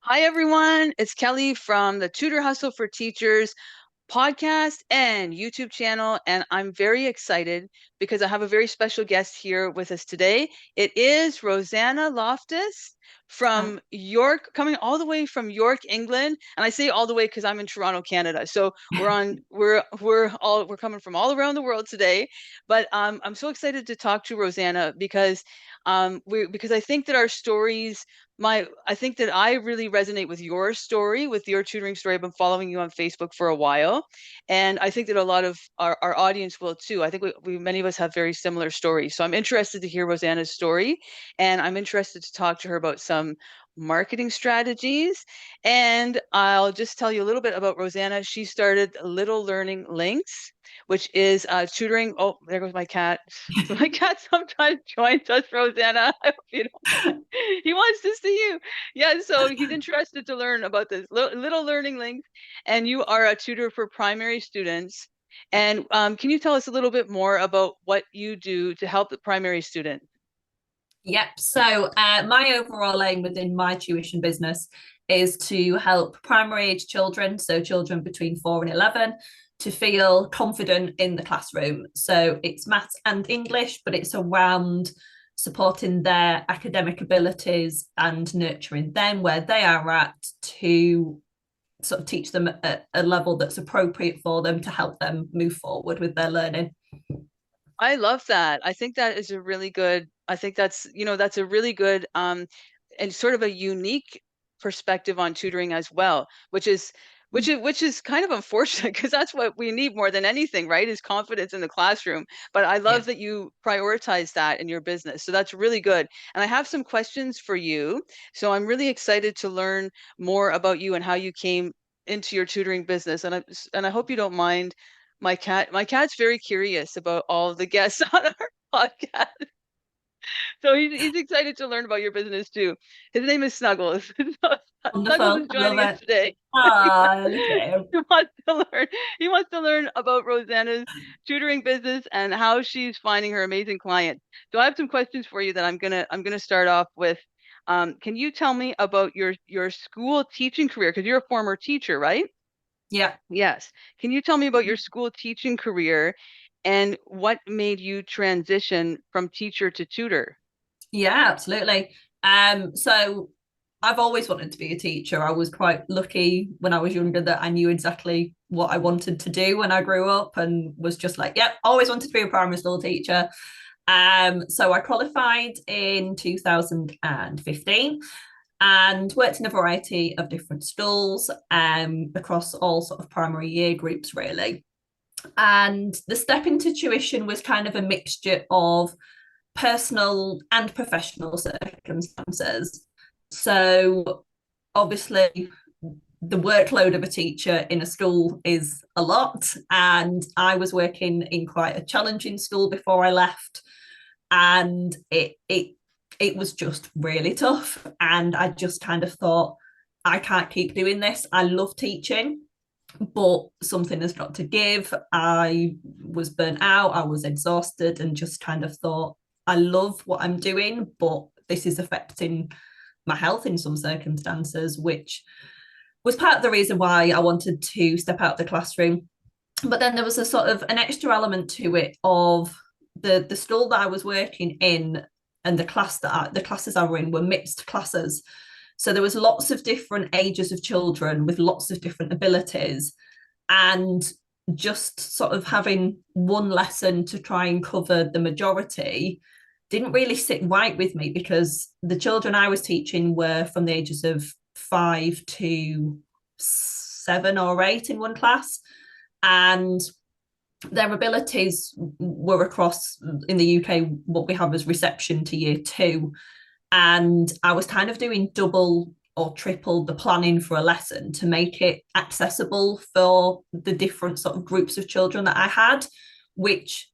Hi, everyone. It's Kelly from the Tutor Hustle for Teachers podcast and YouTube channel. And I'm very excited because I have a very special guest here with us today. It is Rosanna Loftus Uh, from York, coming all the way from York, England. And I say all the way because I'm in Toronto, Canada. So we're coming from all around the world today. But I'm so excited to talk to Rosanna because because I think that our stories I think that I really resonate with your story, with your tutoring story. I've been following you on Facebook for a while, and I think that a lot of our audience will too. I think we many of us have very similar stories. So I'm interested to hear Rosanna's story, and I'm interested to talk to her about some marketing strategies. And I'll just tell you a little bit about Rosanna. She started Little Learning Links, which is tutoring. Oh, there goes my cat. My cat sometimes joins us, Rosanna. I hope you don't mind. He wants to see you. Yeah, so he's interested to learn about this Little Learning Links, and you are a tutor for primary students. And can you tell us a little bit more about what you do to help the primary student? yep. My overall aim within my tuition business is to help primary age children, so children between 4 and 11, to feel confident in the classroom. So it's maths and English, but it's around supporting their academic abilities and nurturing them where they are at to sort of teach them at a level that's appropriate for them to help them move forward with their learning. I love that. I think that is a really good, I think that's a really good and sort of a unique perspective on tutoring as well, which is kind of unfortunate because that's what we need more than anything, right? Is confidence in the classroom. But I Yeah. love that you prioritize that in your business. So that's really good. And I have some questions for you. So I'm really excited to learn more about you and how you came into your tutoring business. And I hope you don't mind my cat's very curious about all of the guests on our podcast. So he's excited to learn about your business too. His name is Snuggles. So Snuggles Wonderful. is I love joining us it. today. Ah, okay. He wants to learn. He wants to learn about Rosanna's tutoring business and how she's finding her amazing clients. So I have some questions for you that I'm gonna start off with. Can you tell me about your school teaching career? Because you're a former teacher, right? Yeah. Yes. Can you tell me about your school teaching career and what made you transition from teacher to tutor? Yeah, absolutely. So I've always wanted to be a teacher. I was quite lucky when I was younger that I knew exactly what I wanted to do when I grew up and was just like, yep, always wanted to be a primary school teacher. So I qualified in 2015 and worked in a variety of different schools across all sort of primary year groups, really. And the step into tuition was kind of a mixture of personal and professional circumstances. So, obviously, the workload of a teacher in a school is a lot. And I was working in quite a challenging school before I left. And it was just really tough. And I just kind of thought, I can't keep doing this. I love teaching, but something has got to give. I was burnt out, I was exhausted, and just kind of thought, I love what I'm doing, but this is affecting my health in some circumstances, which was part of the reason why I wanted to step out of the classroom. But then there was a sort of an extra element to it of the school that I was working in and the classes I were in were mixed classes. So there was lots of different ages of children with lots of different abilities. And just sort of having one lesson to try and cover the majority didn't really sit right with me because the children I was teaching were from the ages of 5 to 7 or 8 in one class. And their abilities were across in the UK, what we have as reception to year two. And I was kind of doing double or triple the planning for a lesson to make it accessible for the different sort of groups of children that I had, which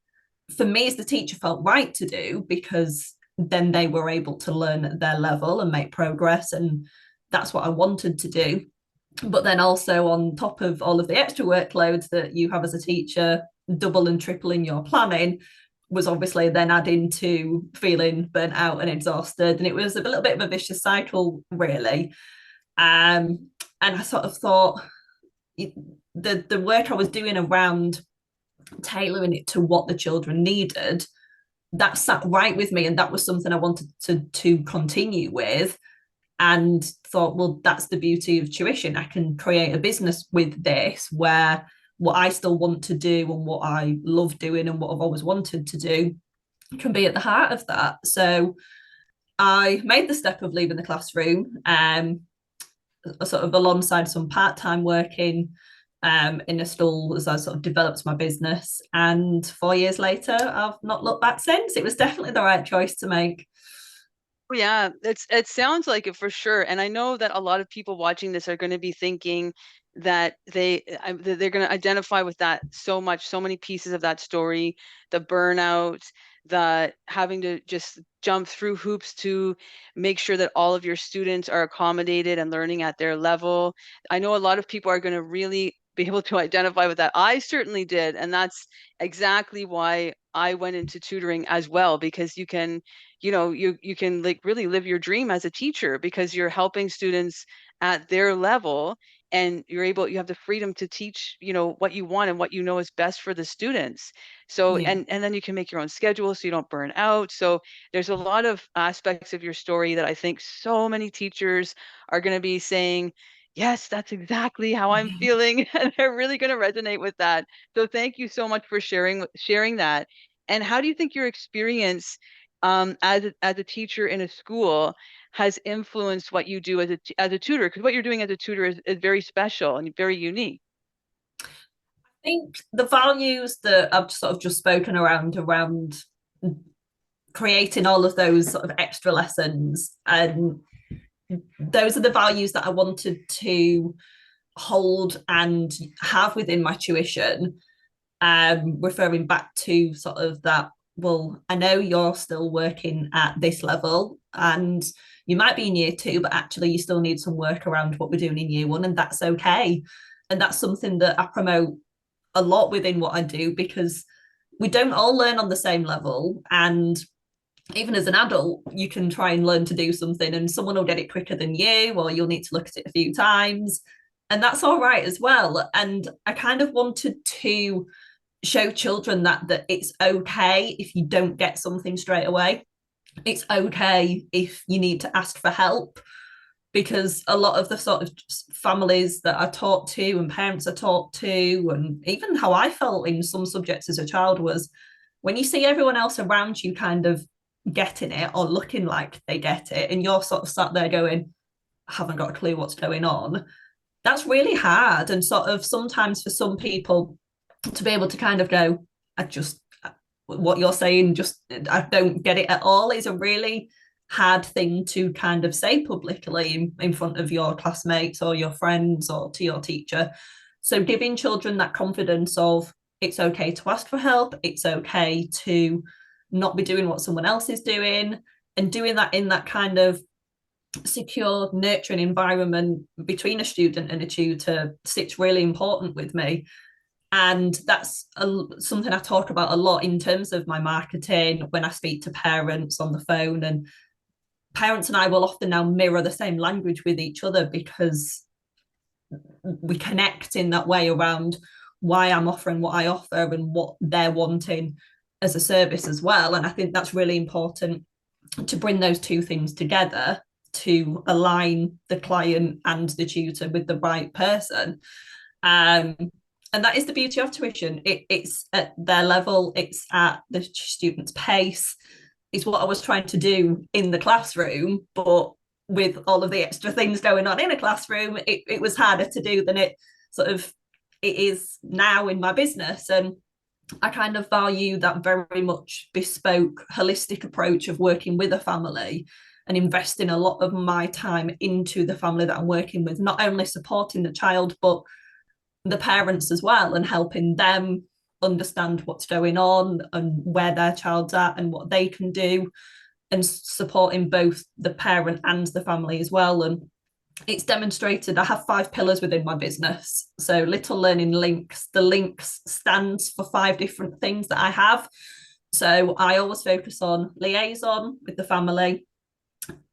for me as the teacher felt right to do because then they were able to learn at their level and make progress. And that's what I wanted to do. But then also on top of all of the extra workloads that you have as a teacher, double and tripling your planning was obviously then adding to feeling burnt out and exhausted. And it was a little bit of a vicious cycle, really. And I sort of thought the work I was doing around tailoring it to what the children needed, that sat right with me, and that was something I wanted to continue with. And thought, well, that's the beauty of tuition. I can create a business with this where what I still want to do and what I love doing and what I've always wanted to do can be at the heart of that. So I made the step of leaving the classroom, sort of alongside some part-time working in a stall as I sort of developed my business. And 4 years later, I've not looked back since. It was definitely the right choice to make. Yeah, it sounds like it for sure. And I know that a lot of people watching this are going to be thinking that they're going to identify with that so much, so many pieces of that story, the burnout, the having to just jump through hoops to make sure that all of your students are accommodated and learning at their level. I know a lot of people are going to really be able to identify with that. I certainly did, and that's exactly why I went into tutoring as well, because you can, you can like really live your dream as a teacher because you're helping students at their level, and you have the freedom to teach, what you want and what you know is best for the students. So, Yeah. and then you can make your own schedule so you don't burn out. So there's a lot of aspects of your story that I think so many teachers are going to be saying, yes, that's exactly how I'm feeling. And they're really going to resonate with that. So thank you so much for sharing that. And how do you think your experience as a teacher in a school has influenced what you do as a tutor? Because what you're doing as a tutor is very special and very unique. I think the values that I've sort of just spoken around creating all of those sort of extra lessons, and those are the values that I wanted to hold and have within my tuition. Referring back to sort of that, well, I know you're still working at this level and you might be in year two, but actually you still need some work around what we're doing in year one, and that's okay. And that's something that I promote a lot within what I do, because we don't all learn on the same level. And even as an adult, you can try and learn to do something and someone will get it quicker than you, or you'll need to look at it a few times. And that's all right as well. And I kind of wanted to show children that it's okay if you don't get something straight away. It's okay if you need to ask for help, because a lot of the sort of families that I talk to and parents I talk to, and even how I felt in some subjects as a child, was when you see everyone else around you kind of getting it or looking like they get it, and you're sort of sat there going, I haven't got a clue what's going on. That's really hard. And sort of sometimes for some people to be able to kind of go, I just, what you're saying, just, I don't get it at all, is a really hard thing to kind of say publicly in front of your classmates or your friends or to your teacher. So giving children that confidence of it's okay to ask for help, it's okay to not be doing what someone else is doing, and doing that in that kind of secure, nurturing environment between a student and a tutor sits really important with me. And that's something I talk about a lot in terms of my marketing when I speak to parents on the phone. And parents and I will often now mirror the same language with each other, because we connect in that way around why I'm offering what I offer and what they're wanting as a service as well. And I think that's really important to bring those two things together to align the client and the tutor with the right person. And that is the beauty of tuition. It's at their level, it's at the student's pace. It's what I was trying to do in the classroom, but with all of the extra things going on in a classroom, it was harder to do than it is now in my business. And I kind of value that very much bespoke, holistic approach of working with a family and investing a lot of my time into the family that I'm working with, not only supporting the child, but the parents as well, and helping them understand what's going on and where their child's at and what they can do, and supporting both the parent and the family as well. And it's demonstrated. I have 5 pillars within my business. So Little Learning Links, the links stands for 5 different things that I have. So I always focus on liaison with the family,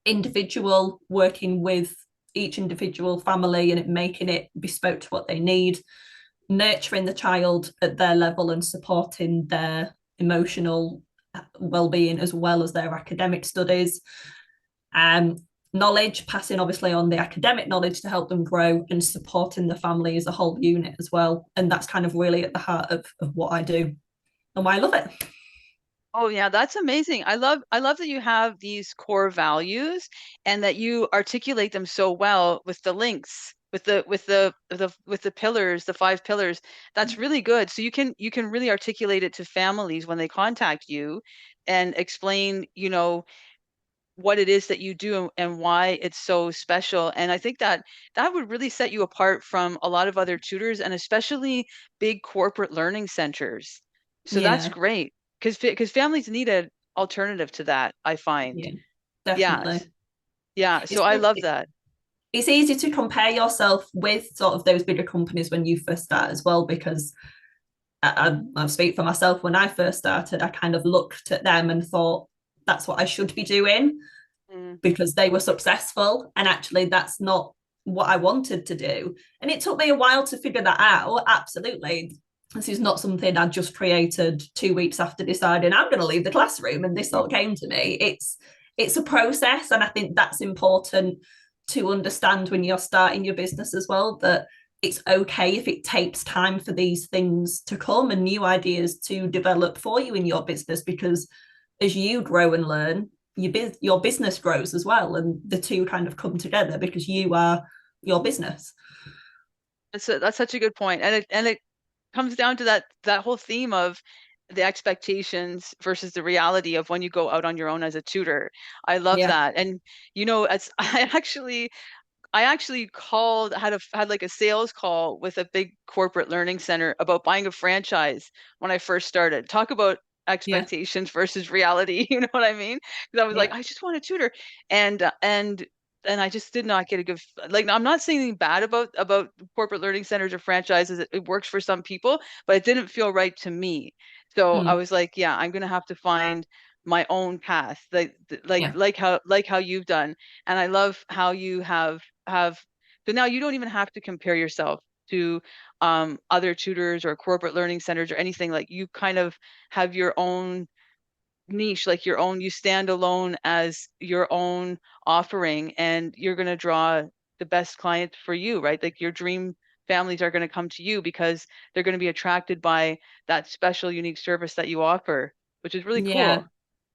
individual, working with each individual family and making it bespoke to what they need, nurturing the child at their level and supporting their emotional well-being as well as their academic studies. Um, Knowledge, passing obviously on the academic knowledge to help them grow, and supporting the family as a whole unit as well. And that's kind of really at the heart of what I do and why I love it. Oh yeah, that's amazing. I love that you have these core values and that you articulate them so well with the links, with the pillars, the five pillars. That's really good. So you can really articulate it to families when they contact you and explain, what it is that you do and why it's so special. And I think that that would really set you apart from a lot of other tutors and especially big corporate learning centers. So that's Yeah, great because families need an alternative to that, I find. yeah, Yes. definitely. Yeah. So It's I love that. it's easy to compare yourself with sort of those bigger companies when you first start as well, because I speak for myself. When I first started, I kind of looked at them and thought that's what I should be doing Mm. because they were successful. And actually, that's not what I wanted to do. And it took me a while to figure that out. Absolutely. This is not something I just created 2 weeks after deciding I'm going to leave the classroom and this all came to me. It's a process. And I think that's important to understand when you're starting your business as well, that it's okay if it takes time for these things to come and new ideas to develop for you in your business, because as you grow and learn, your business grows as well, and the two kind of come together because you are your business. That's such a good point. And it comes down to that whole theme of the expectations versus the reality of when you go out on your own as a tutor. I love Yeah, that. And as I actually had like a sales call with a big corporate learning center about buying a franchise when I first started. Talk about yeah, expectations versus reality, you know what I mean? Because I was like, yeah, I just want a tutor, and I just did not get a good like. I'm not saying anything bad about corporate learning centers or franchises. It works for some people, but it didn't feel right to me. So I mm, was like, yeah, I'm gonna have to find my own path, yeah, like how you've done. And I love how you have so now you don't even have to compare yourself to other tutors or corporate learning centers or anything. Like you kind of have your own niche, like you stand alone as your own offering, and you're going to draw the best clients for you, right? Like your dream families are going to come to you because they're going to be attracted by that special unique service that you offer, which is really yeah. cool.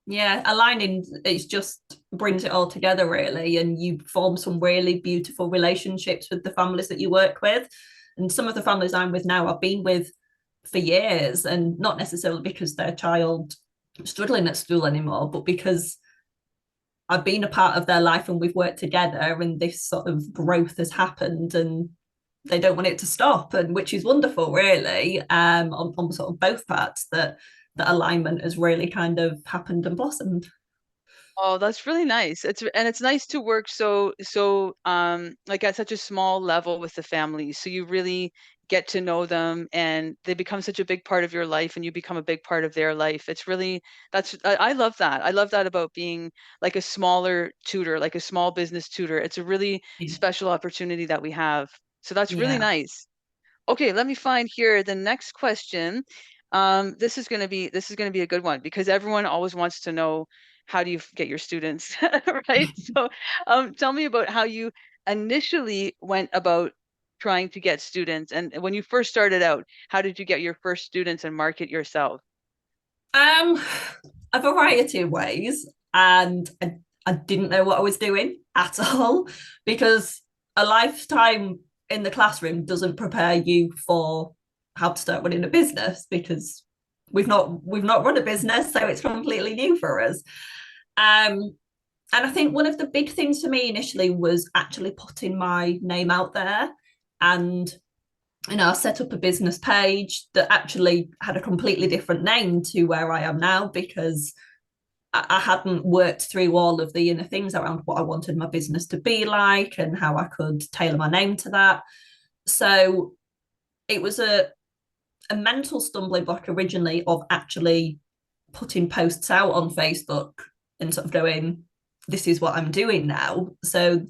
Yeah, aligning it's just brings it all together really, and you form some really beautiful relationships with the families that you work with. And some of the families I'm with now I've been with for years, and not necessarily because their child struggling at school anymore, but because I've been a part of their life and we've worked together and this sort of growth has happened, and they don't want it to stop, and which is wonderful really, on sort of both parts, that that alignment has really kind of happened and blossomed. Oh, that's really nice. It's nice to work like at such a small level with the family. So you really get to know them and they become such a big part of your life and you become a big part of their life. It's really I love that. I love that about being like a smaller tutor, like a small business tutor. It's a really Yeah. special opportunity that we have. So that's really Yeah. nice. Okay, let me find here the next question. This is going to be a good one because everyone always wants to know how do you get your students, right? So, tell me about how you initially went about trying to get students, and when you first started out, how did you get your first students and market yourself? Um, a variety of ways, and I didn't know what I was doing at all, because a lifetime in the classroom doesn't prepare you for how to start running a business, because we've not run a business, so it's completely new for us. Um, and I think one of the big things for me initially was actually putting my name out there, and I set up a business page that actually had a completely different name to where I am now, because I hadn't worked through all of the inner things around what I wanted my business to be like and how I could tailor my name to that. So it was a mental stumbling block originally of actually putting posts out on Facebook and sort of going, this is what I'm doing now. So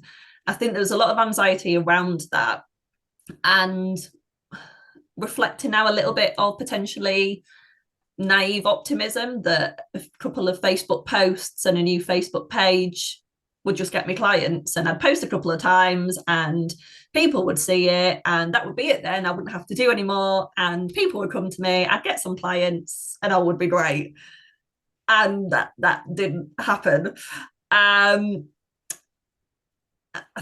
I think there was a lot of anxiety around that. And reflecting now a little bit of potentially naive optimism that a couple of Facebook posts and a new Facebook page would just get me clients, and I'd post a couple of times and people would see it, and that would be it. Then I wouldn't have to do anymore, and people would come to me, I'd get some clients, and all would be great. And that didn't happen. I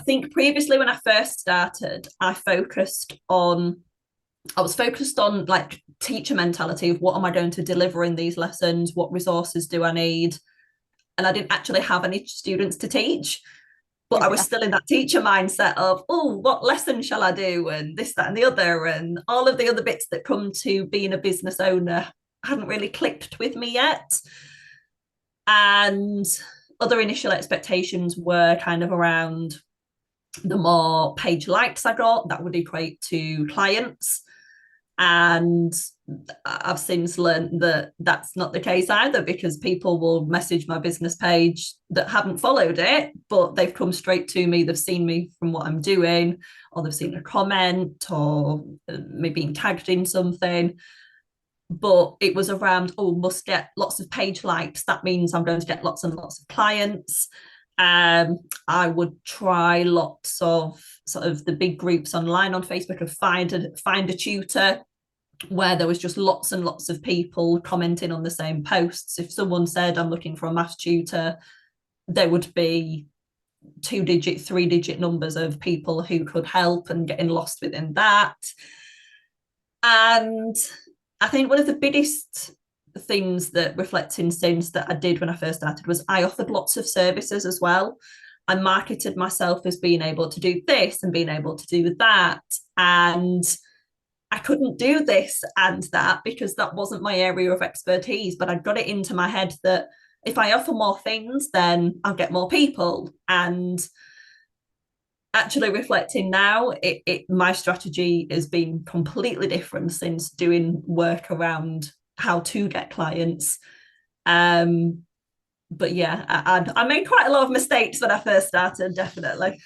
think previously when I first started, I was focused on like teacher mentality of what am I going to deliver in these lessons, what resources do I need, and I didn't actually have any students to teach, but I was Yeah. still in that teacher mindset of, oh, what lesson shall I do, and this, that, and the other, and all of the other bits that come to being a business owner hadn't really clicked with me yet. And other initial expectations were kind of around the more page likes I got, that would equate to clients. And I've since learned that that's not the case either, because people will message my business page that haven't followed it, but they've come straight to me. They've seen me from what I'm doing, or they've seen a comment, or me being tagged in something. But it was around, oh, must get lots of page likes. That means I'm going to get lots and lots of clients. I would try lots of sort of the big groups online on Facebook of find a tutor, where there was just lots and lots of people commenting on the same posts. If someone said I'm looking for a maths tutor, there would be 2-digit, 3-digit numbers of people who could help, and getting lost within that. And I think one of the biggest things that reflecting since that I did when I first started was I offered lots of services as well. I marketed myself as being able to do this and being able to do that. And I couldn't do this and that because that wasn't my area of expertise. But I got it into my head that if I offer more things, then I'll get more people. And actually reflecting now, my strategy has been completely different since doing work around how to get clients. But yeah, I made quite a lot of mistakes when I first started, definitely.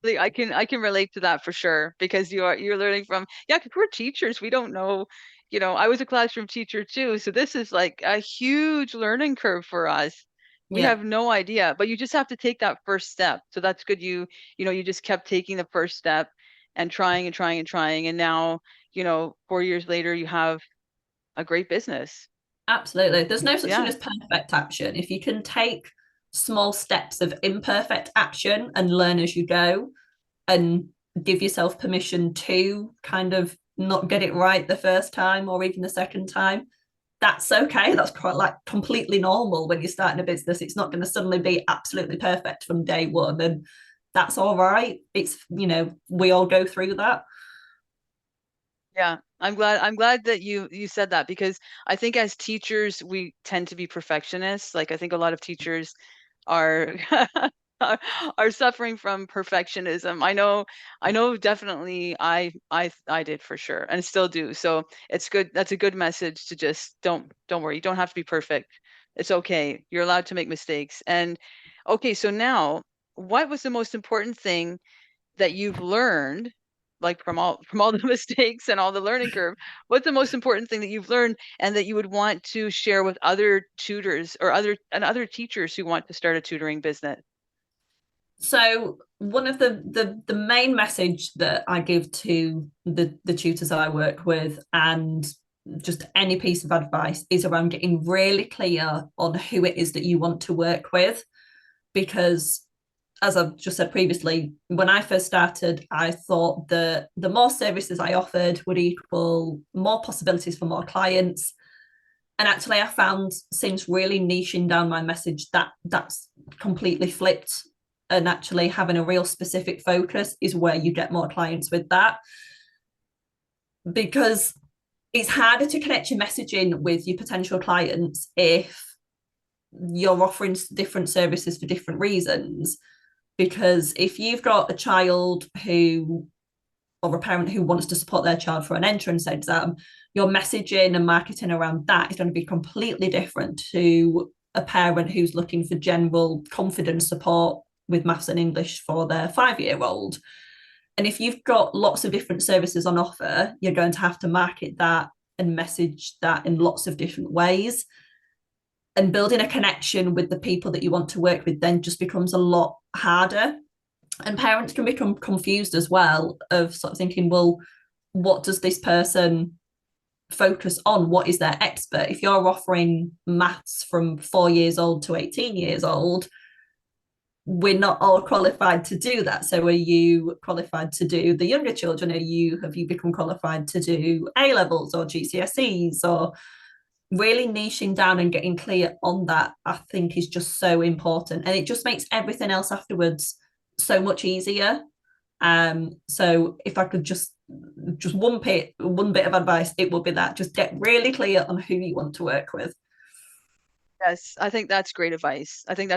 I can relate to that for sure, because you're learning from, yeah, because we're teachers, we don't know, I was a classroom teacher too, so this is like a huge learning curve for us. We Yeah, have no idea, but you just have to take that first step. So that's good. You just kept taking the first step and trying and trying and trying, and now, 4 years later, you have a great business. absolutely. There's no such thing Yeah. as perfect action. If you can take small steps of imperfect action and learn as you go, and give yourself permission to kind of not get it right the first time or even the second time, that's okay. That's quite like completely normal when you're starting a business. It's not going to suddenly be absolutely perfect from day one, and that's all right. It's, we all go through that. Yeah, I'm glad that you said that, because I think as teachers we tend to be perfectionists. Like I think a lot of teachers are are are suffering from perfectionism. I know definitely I did for sure and still do. So it's good. That's a good message to just don't worry. You don't have to be perfect. It's okay. You're allowed to make mistakes. And okay, so now what was the most important thing that you've learned, like from all the mistakes and all the learning curve? What's the most important thing that you've learned and that you would want to share with other tutors or other teachers who want to start a tutoring business? So one of the main message that I give to the tutors I work with, and just any piece of advice, is around getting really clear on who it is that you want to work with. Because as I've just said previously, when I first started, I thought that the more services I offered would equal more possibilities for more clients. And actually, I found since really niching down my message that that's completely flipped. And actually, having a real specific focus is where you get more clients with that. Because it's harder to connect your messaging with your potential clients if you're offering different services for different reasons. Because if you've got a child who, or a parent who wants to support their child for an entrance exam, your messaging and marketing around that is going to be completely different to a parent who's looking for general confidence support with maths and English for their 5-year-old. And if you've got lots of different services on offer, you're going to have to market that and message that in lots of different ways. And building a connection with the people that you want to work with then just becomes a lot harder. And parents can become confused as well, of sort of thinking, well, what does this person focus on? What is their expert? If you're offering maths from 4 years old to 18 years old, we're not all qualified to do that. So are you qualified to do the younger children? Have you become qualified to do A levels or GCSEs? Or really niching down and getting clear on that, I think, is just so important. And it just makes everything else afterwards so much easier. So if I could just one bit of advice, it would be that just get really clear on who you want to work with. Yes, I think that's great advice. I think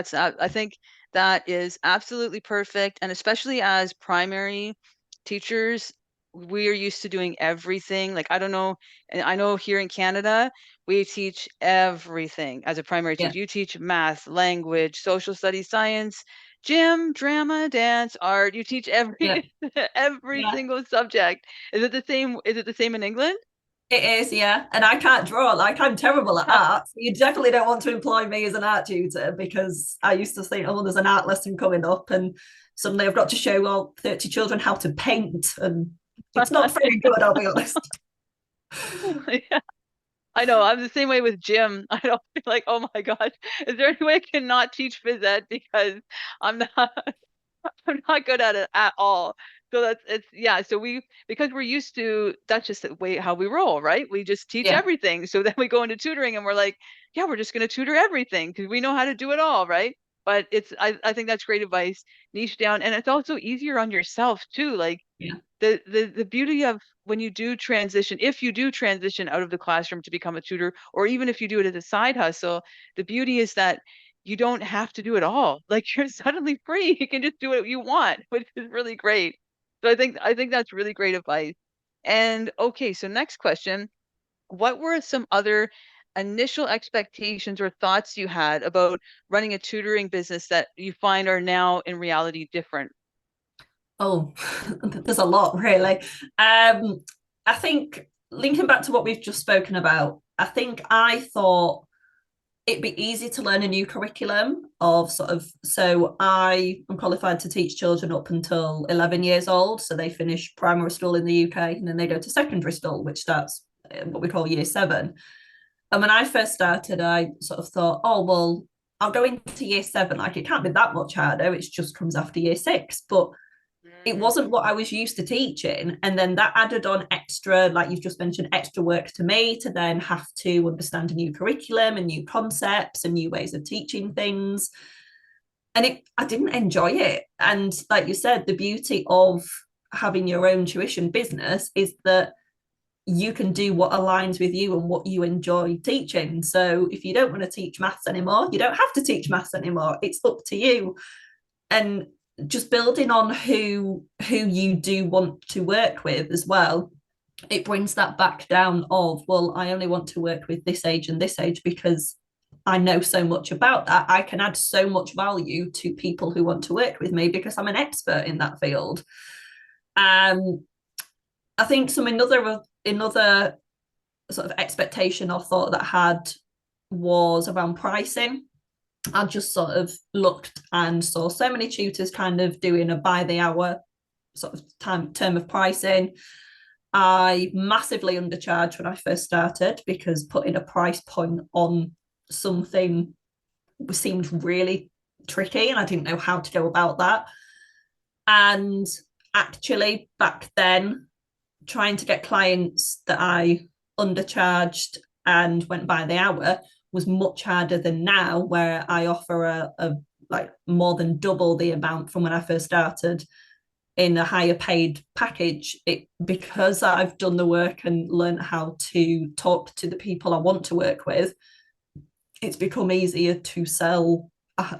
that is absolutely perfect. And especially as primary teachers, we are used to doing everything. Like, I don't know, and I know here in Canada, we teach everything as a primary Yeah, teacher. You teach math, language, social studies, science, gym, drama, dance, art. You teach yeah, every every yeah. single subject. Is it the same? Is it the same in England? It is, yeah. And I can't draw. Like, I'm terrible at art. So you definitely don't want to employ me as an art tutor, because I used to think, oh, there's an art lesson coming up, and suddenly I've got to show all 30 children how to paint, and it's not very good, I'll be honest. Yeah. I know, I'm the same way with gym. I don't feel like, oh my gosh, is there any way I can not teach phys ed because I'm not I'm not good at it at all. So it's yeah, so because we're used to, that's just the way how we roll, right? We just teach Yeah, everything. So then we go into tutoring and we're like, yeah, we're just going to tutor everything because we know how to do it all, right? But I think that's great advice. Niche down, and it's also easier on yourself too. Like, yeah, the beauty of when you do transition, if you do transition out of the classroom to become a tutor, or even if you do it as a side hustle, the beauty is that you don't have to do it all. Like, you're suddenly free. You can just do what you want, which is really great. So I think that's really great advice. And okay, so next question. What were some other initial expectations or thoughts you had about running a tutoring business that you find are now in reality different? oh, there's a lot, really. I think, linking back to what we've just spoken about, I think I thought it'd be easy to learn a new curriculum of sort of, so I am qualified to teach children up until 11 years old, so they finish primary school in the UK, and then they go to secondary school, which starts what we call year 7. And when I first started, I sort of thought, oh, well, I'll go into year 7, like it can't be that much harder, it just comes after year 6. But it Mm. wasn't what I was used to teaching. And then that added on extra, like you've just mentioned, extra work to me to then have to understand a new curriculum and new concepts and new ways of teaching things. And I didn't enjoy it. And like you said, the beauty of having your own tuition business is that you can do what aligns with you and what you enjoy teaching. So if you don't want to teach maths anymore, you don't have to teach maths anymore. It's up to you. And just building on who you do want to work with as well, it brings that back down of, well, I only want to work with this age and this age because I know so much about that. I can add so much value to people who want to work with me because I'm an expert in that field. I think another sort of expectation or thought that I had was around pricing. I just sort of looked and saw so many tutors kind of doing a by the hour sort of term of pricing. I massively undercharged when I first started because putting a price point on something seemed really tricky and I didn't know how to go about that. And actually, back then, trying to get clients that I undercharged and went by the hour was much harder than now, where I offer a like more than double the amount from when I first started in a higher paid package. It, because I've done the work and learned how to talk to the people I want to work with, it's become easier to sell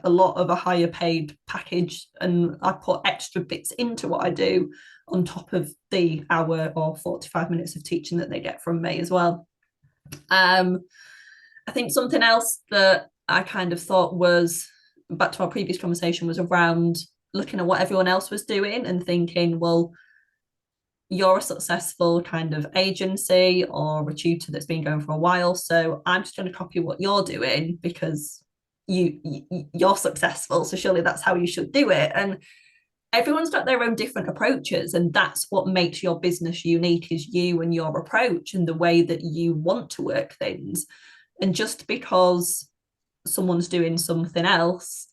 a lot of a higher paid package, and I put extra bits into what I do on top of the hour or 45 minutes of teaching that they get from me as well. I think something else that I kind of thought was back to our previous conversation, was around looking at what everyone else was doing and thinking, well, you're a successful kind of agency or a tutor that's been going for a while, so I'm just going to copy what you're doing because you're successful, so surely that's how you should do it. And everyone's got their own different approaches, and that's what makes your business unique, is you and your approach and the way that you want to work things. And just because someone's doing something else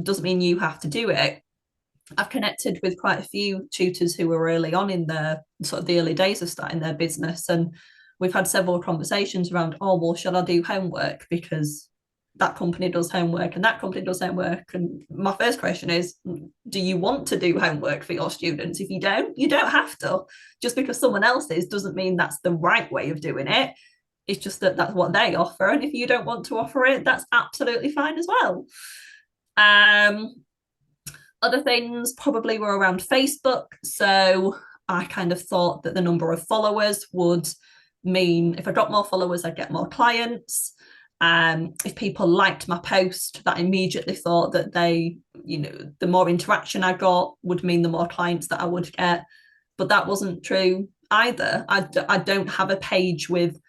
doesn't mean you have to do it. I've connected with quite a few tutors who were early on in their sort of the early days of starting their business, and we've had several conversations around, oh well, should I do homework because that company does homework and that company does homework? And my first question is, do you want to do homework for your students? If you don't, you don't have to. Just because someone else is doesn't mean that's the right way of doing it. It's just that that's what they offer, and if you don't want to offer it, that's absolutely fine as well. Other things probably were around Facebook. So I kind of thought that the number of followers would mean if I got more followers, I'd get more clients. If people liked my post, that immediately thought that they, the more interaction I got would mean the more clients that I would get. But that wasn't true either. I don't have a page with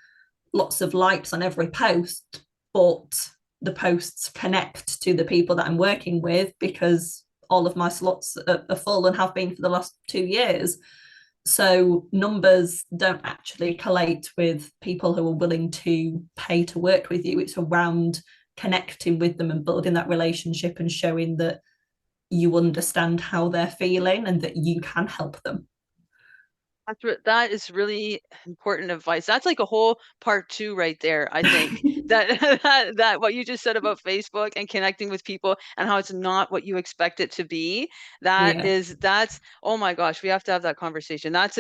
lots of likes on every post, but the posts connect to the people that I'm working with because all of my slots are full and have been for the last 2 years. So numbers don't actually collate with people who are willing to pay to work with you. It's around connecting with them and building that relationship and showing that you understand how they're feeling and that you can help them. That is really important advice. That's like a whole part two right there, I think. That that what you just said about Facebook and connecting with people and how it's not what you expect it to be. Yeah. That's oh my gosh, we have to have that conversation. That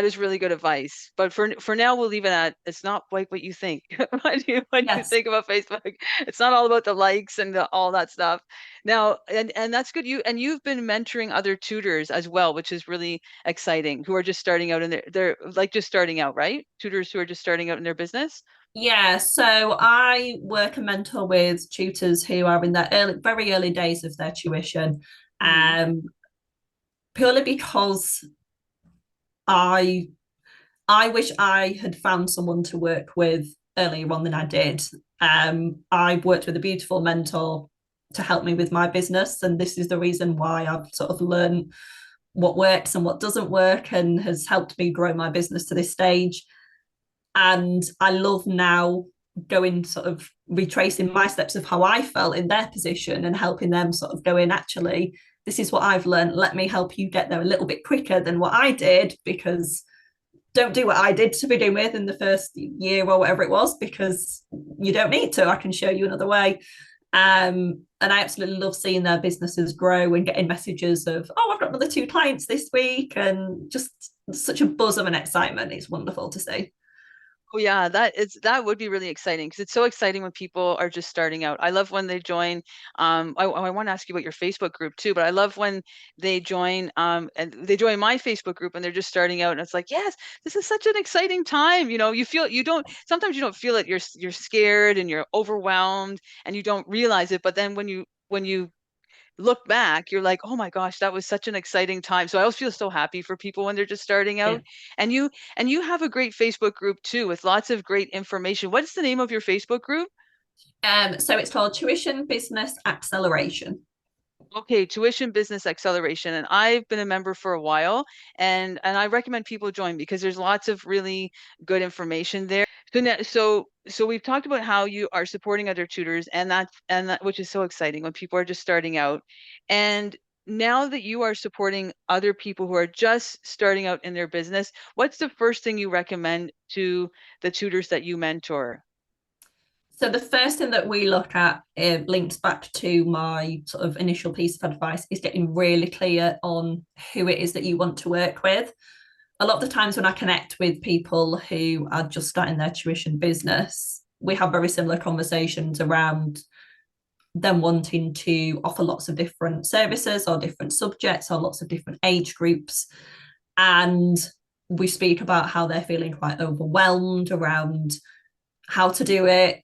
is really good advice. But for now, we'll leave it at it's not like what you think. When you Yes. think about Facebook, it's not all about the likes and all that stuff. Now, and that's good. You've been mentoring other tutors as well, which is really exciting, who are just starting out in they're like just starting out, right? Tutors who are just starting out in their business. Yeah, so I work and mentor with tutors who are in their very early days of their tuition, Hmm. um, purely because I I wish I had found someone to work with earlier on than I did. I've worked with a beautiful mentor to help me with my business, and this is the reason why I've sort of learned what works and what doesn't work, and has helped me grow my business to this stage. And I love now going sort of retracing my steps of how I felt in their position and helping them sort of going, actually, this is what I've learned. Let me help you get there a little bit quicker than what I did, because don't do what I did to begin with in the first year or whatever it was, because you don't need to. I can show you another way. And I absolutely love seeing their businesses grow and getting messages of, oh, I've got another 2 clients this week, and just such a buzz of an excitement. It's wonderful to see. Oh yeah, that would be really exciting because it's so exciting when people are just starting out. I love when they join. I want to ask you about your Facebook group too, but I love when they join. And they join my Facebook group and they're just starting out, and it's like, yes, this is such an exciting time. You feel you don't sometimes you don't feel it. You're scared and you're overwhelmed and you don't realize it. But then when you look back, you're like, oh my gosh, that was such an exciting time. So I always feel so happy for people when they're just starting Yeah. out. And you have a great Facebook group too with lots of great information. What's the name of your Facebook group? So it's called Tuition Business Acceleration. Okay, Tuition Business Acceleration. And I've been a member for a while, and I recommend people join because there's lots of really good information there. So we've talked about how you are supporting other tutors, and that which is so exciting when people are just starting out. And now that you are supporting other people who are just starting out in their business, what's the first thing you recommend to the tutors that you mentor? So the first thing that we look at, links back to my sort of initial piece of advice, is getting really clear on who it is that you want to work with. A lot of the times when I connect with people who are just starting their tuition business, we have very similar conversations around them wanting to offer lots of different services or different subjects or lots of different age groups. And we speak about how they're feeling quite overwhelmed around how to do it,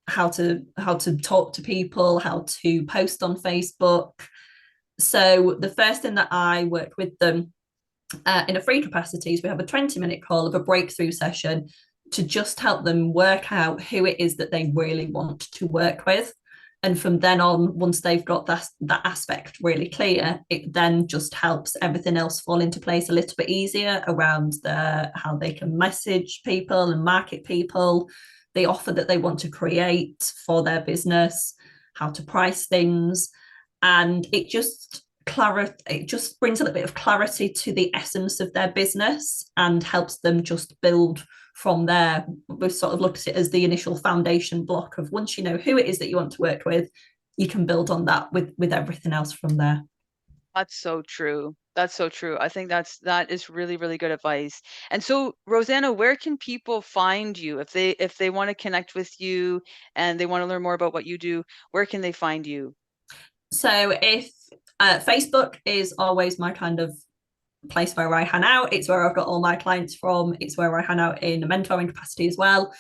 how to talk to people, how to post on Facebook. So the first thing that I work with them in a free capacity is we have a 20-minute call of a breakthrough session to just help them work out who it is that they really want to work with. And from then on, once they've got that aspect really clear, it then just helps everything else fall into place a little bit easier around how they can message people and market people, the offer that they want to create for their business, how to price things. And it just brings a little bit of clarity to the essence of their business and helps them just build from there. We've sort of looked at it as the initial foundation block of once you know who it is that you want to work with, you can build on that with everything else from there. That's so true. That's so true. I think that is really, really good advice. And so, Rosanna, where can people find you if they want to connect with you and they want to learn more about what you do? Where can they find you? So if Facebook is always my kind of place where I hang out. It's where I've got all my clients from. It's where I hang out in a mentoring capacity as well.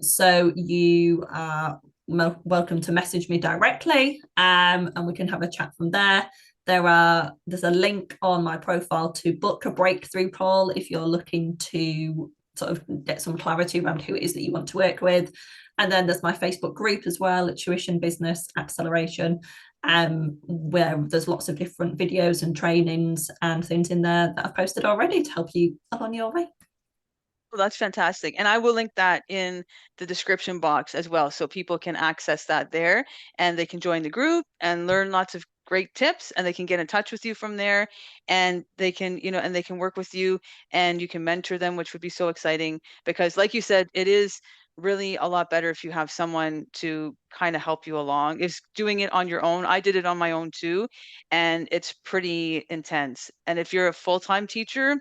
So you are welcome to message me directly, and we can have a chat from there. There's a link on my profile to book a breakthrough call if you're looking to sort of get some clarity around who it is that you want to work with. And then there's my Facebook group as well, Tuition Business Acceleration, where there's lots of different videos and trainings and things in there that I've posted already to help you along your way. Well, that's fantastic. And I will link that in the description box as well. So people can access that there and they can join the group and learn lots of great tips and they can get in touch with you from there and they can, and they can work with you and you can mentor them, which would be so exciting because like you said, it is really a lot better if you have someone to kind of help you along. Is doing it on your own. I did it on my own too, and it's pretty intense. And if you're a full-time teacher,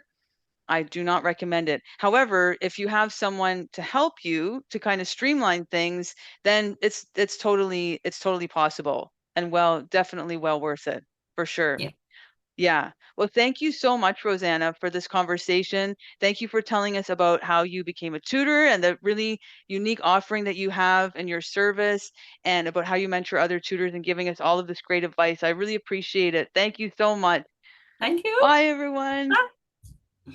I do not recommend it. However, if you have someone to help you to kind of streamline things, then it's totally possible and definitely well worth it for sure. Yeah. Yeah. Well, thank you so much, Rosanna, for this conversation. Thank you for telling us about how you became a tutor and the really unique offering that you have in your service and about how you mentor other tutors and giving us all of this great advice. I really appreciate it. Thank you so much. Thank you. Bye, everyone. Bye.